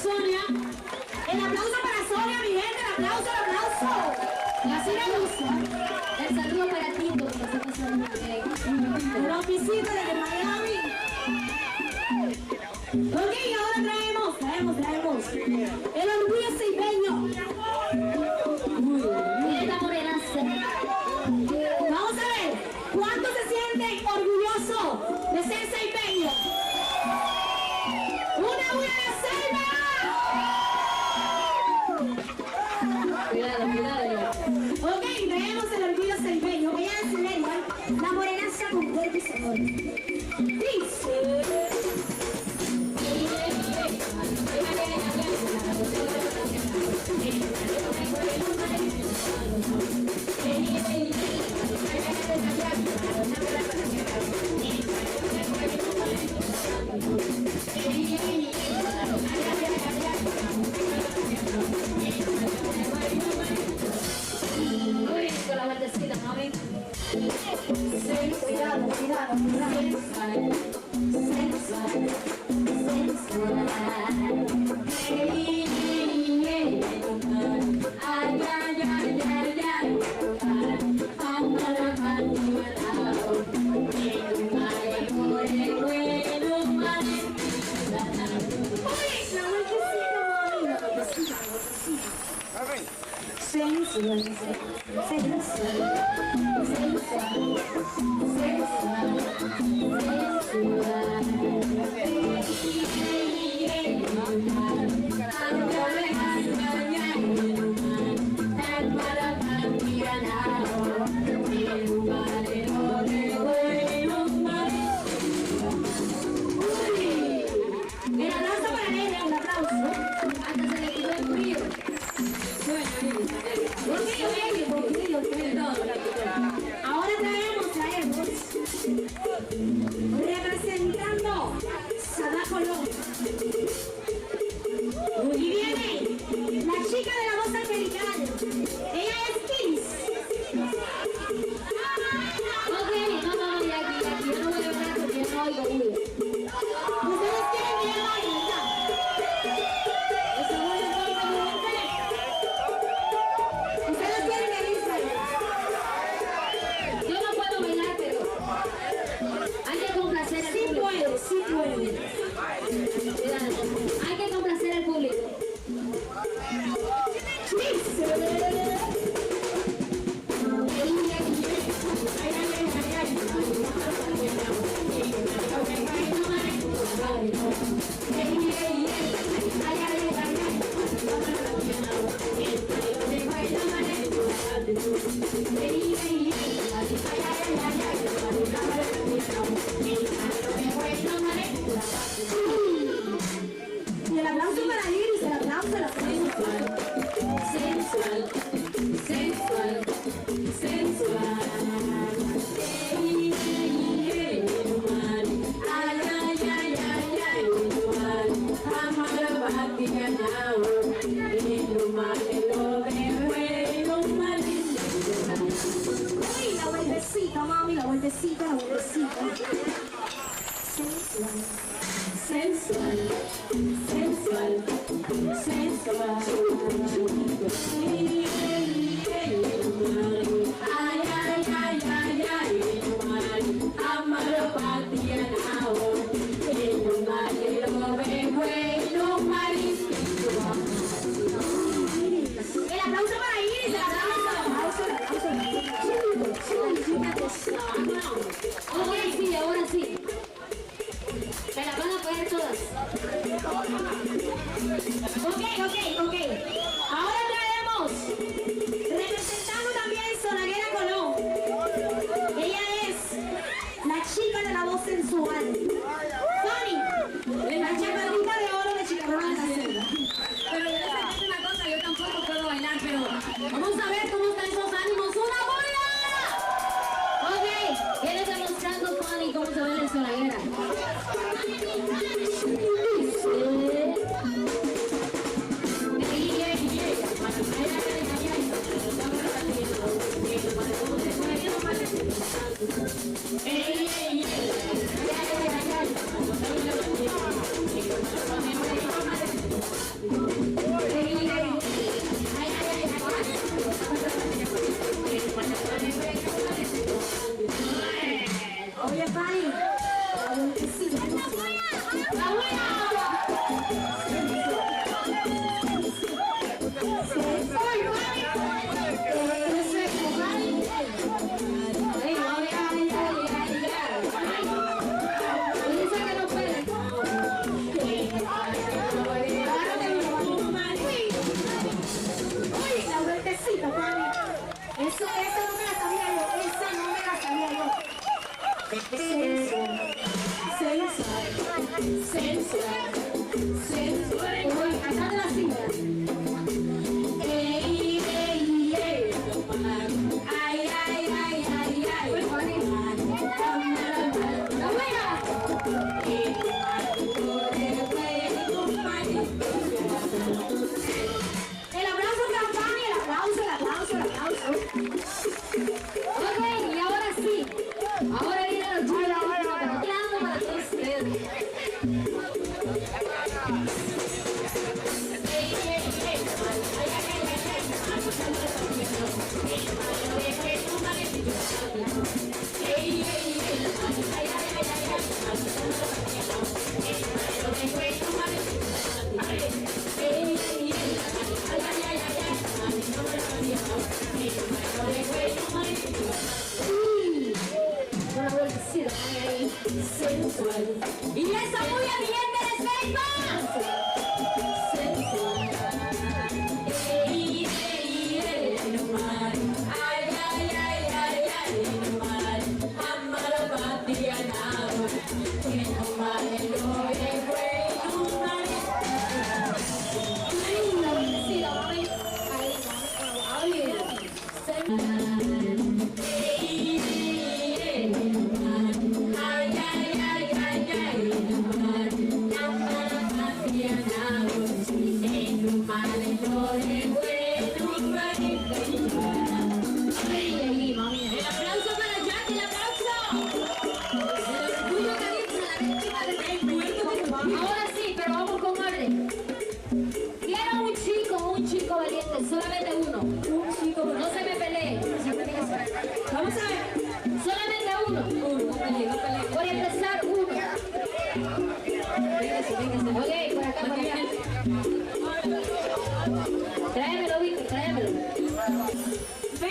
Sonia. El aplauso para Sonia, mi gente, el aplauso, el aplauso. Y así me gusta. El saludo para Tito, que está pasando bien. Los visitas desde Miami. Ok, ahora traemos el orgullo ceibeño. Mira esta morenaza. Vamos a ver, ¿cuántos se sienten orgullosos de ser ceibeños? ¡Una buena Ceiba! Cuidado. Ok, traemos el orgullo ceibeño. Voy a decirle igual, la morenaza con cuerpo y sabor. Dice... Con la vueltecita, mami. Cuidado. Ahora traemos representando Sada Colón. Y viene la chica de la voz angelical. Ella es Kiss. Ok, no, de aquí. Yo no voy a hablar porque no oigo ruido. ¿Ustedes quieren que ella baile ya? ¿Ustedes quieren que Israel? Yo no puedo bailar, pero hay que complacer al público. Sí puede. Hay que complacer al público. Y el aplauso para Iris, el aplauso, el aplauso. Sensual. Uy, la vueltecita, mami, la vueltecita. El aplauso para Iris, el aplauso. Ok, sí, ahora sí. El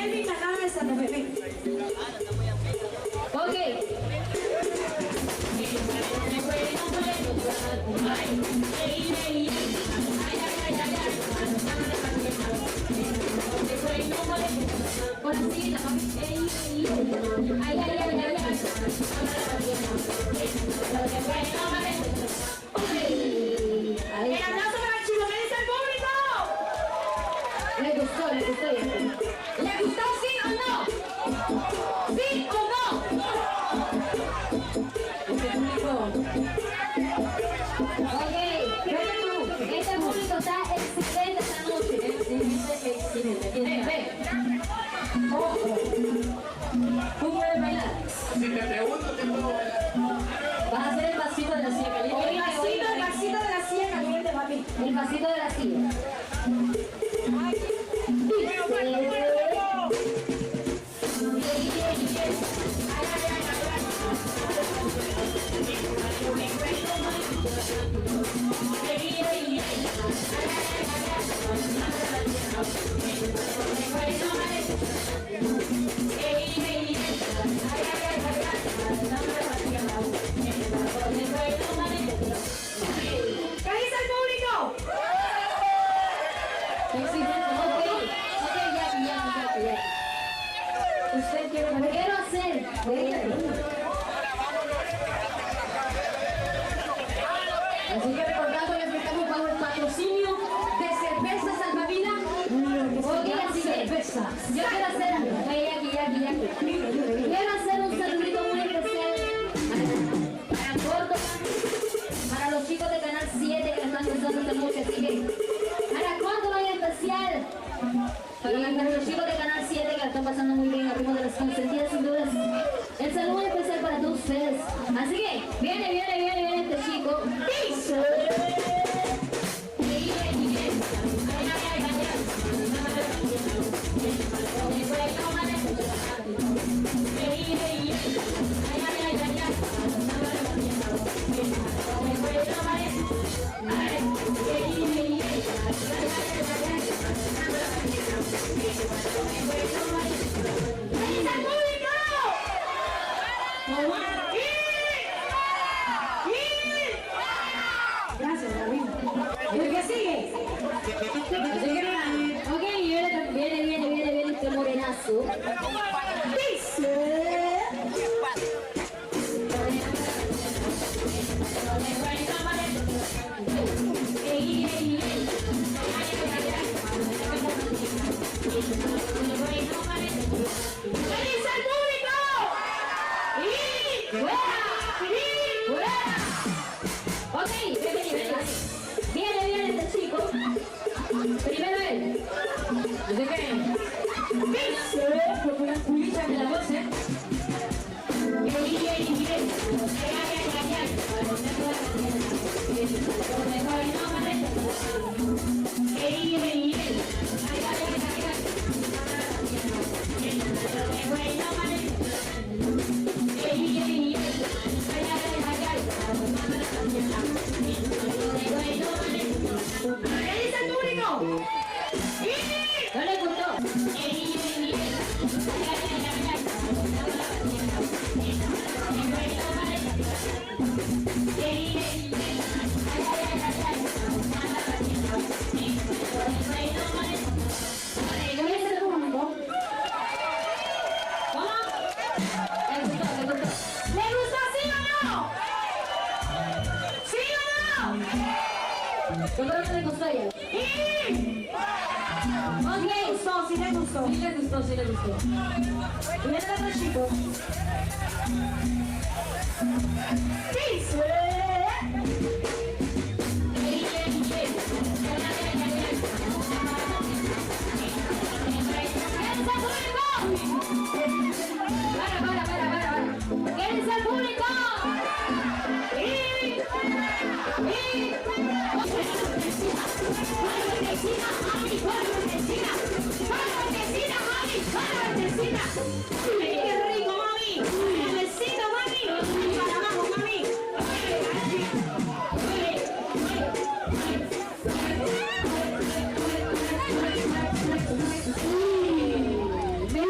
Melvin me acaba de Santa Fe. Ven. Ok. Con la siguiente, mami. Ay, ay, ay, ay, ay. El aplauso para el chico, ¿qué dice el público? Le gustó esto. ¿Le gustó sí o no? ¿Sí o no? Ok, este público está excelente esta noche. Excelente. Ven. ¿Cómo puedes bailar? Si te pregunto, te puedo bailar. Vas a hacer el pasito de la silla caliente. El vasito de la silla caliente, papi. El pasito de la silla. ¿Qué dice el público? Usted quiere saber qué hacer. Así que recordando que estamos bajo el patrocinio de Cerveza Salvavida. Oye, así que yo quiero hacer algo. Aquí. Quiero hacer un saludito muy especial para Córdoba, para los chicos de Canal 7 que están gustando esta noche. Así que para Córdoba en especial. Para los chicos de Canal 7 que la están pasando muy bien al ritmo de las consentidas sin dudas. El saludo especial para todos ustedes. Así que viene este chico. ¡Dice! Gracias, David. ¿Y qué sigue? Ok, viene este morenazo. Dice. ¿Qué dice el público? Ok, viene este chico. Primero él. ¿De qué? Dice. Escúchame la voz, ¿Qué dice el público? ¿No le gustó? ¿Qué dice el público? ¿Cómo? ¿Le gustó? ¿Le gustó sí o no? ¿Sí o no? Yo creo que le gustó a ella. Sí le gustó, sí le gustó. Sí le gustó. Y viene el otro chico. Dice. ¿Qué dice el público? ¡Qué rico, mami! ¡Besito, mami! ¡Para abajo, mami! Me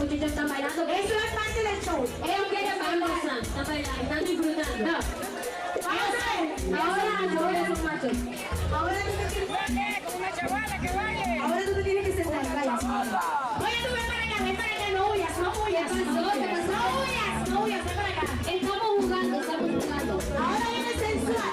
Muchachos están bailando. Eso es parte del show. Ellos quieren bailar. Están bailando, están disfrutando. No. Ahora son machos. Ahora tú te tienes que sentar. Oye, tú ven para acá, no huyas, no huyas. No huyas, ven para acá. Estamos jugando. Ahora viene sensual.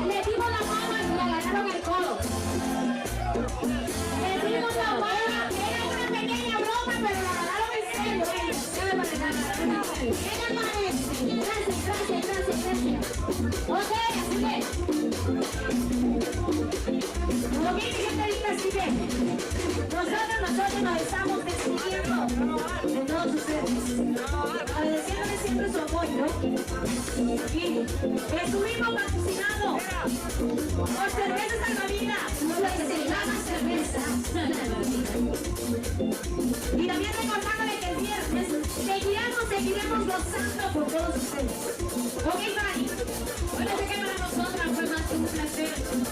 Le dimos la mano y le agarraron el codo. Le dimos la mano, era una pequeña broma, pero la agarraron en serio. Gracias. Ok, así que. Ok, mi gente, así que. Nosotros nos estamos despidiendo de todos ustedes. Agradeciéndoles siempre su apoyo. Y estuvimos patrocinando por Cerveza Salvavidas, lo que se llama cerveza. Y también recordándoles que el viernes seguiremos gozando por todos ustedes. Ok, Fanny. Bueno, sé que para nosotras fue más que un placer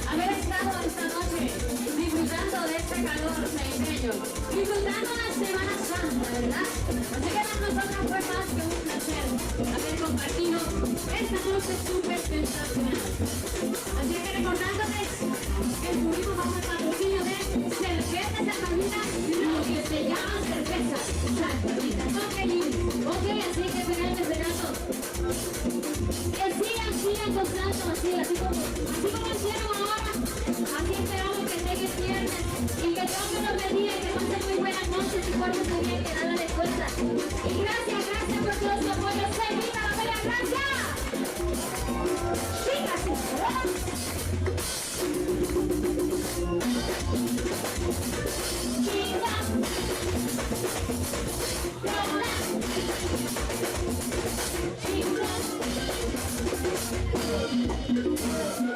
haber estado esta noche disfrutando de este calor navideño, disfrutando la Semana Santa, ¿verdad? Así que para nosotras fue más que un placer haber compartido esta noche súper sensacional. Así que recordándoles que estuvimos bajo el patrocinio de Cerveza Salvavidas, lo que se llama cerveza Salvavidas. Ok, así que finalmente verano, que sigan gozando así como hicieron ahora. Así esperamos que llegue el viernes y que Dios me los bendiga y que pasen muy buenas noches y apoyo, se grita la pelea, gracias. Chicas, Chica,